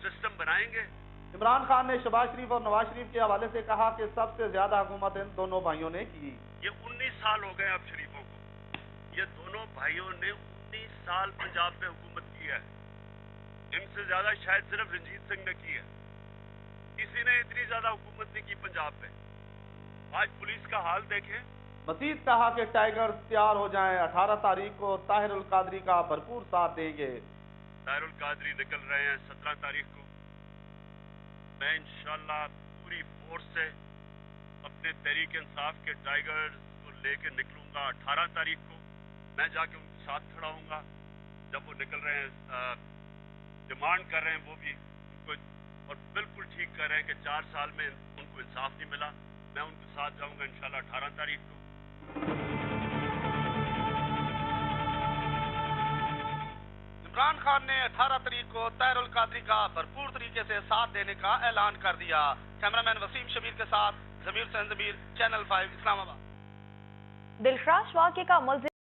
System बनाएंगे। इमरान खान ने शहबाज शरीफ और नवाज शरीफ के हवाले से कहा कि सबसे ज्यादा हुकूमत इन दोनों भाइयों ने की। ये 19 साल हो गए अब शरीफों को। ये दोनों भाइयों ने 19 साल पंजाब पे हुकूमत की है। इनसे ज्यादा शायद सिर्फ रंजीत सिंह ने की है। किसी ने इतनी ज्यादा हुकूमत नहीं की पंजाब पे। आज पुलिस का हाल देखें। मजीद कहा कि टाइगर्स तैयार हो जाएं, 18 तारीख को ताहिरुल कादरी का भरपूर साथ देंगे। ताहिरुल कादरी निकल रहे हैं 17 तारीख को। मैं इंशाल्लाह पूरी फोर्स से अपने तहरीक इंसाफ के टाइगर्स को लेकर निकलूंगा 18 तारीख को। मैं जाके उनके साथ खड़ा हूंगा। जब वो निकल रहे हैं, डिमांड कर रहे हैं वो भी उनको, और बिल्कुल ठीक कर रहे हैं कि 4 साल में उनको इंसाफ नहीं मिला। मैं उनके साथ जाऊंगा इंशाल्लाह 18 तारीख को। इमरान खान ने 18 तारीख को ताहिरुल कादरी का भरपूर तरीके से साथ देने का ऐलान कर दिया। कैमरामैन वसीम शबीर के साथ जमीर हुसैन जमीर, चैनल 5 इस्लामाबाद। दिलखराश वाक़े का मुल्ज़िम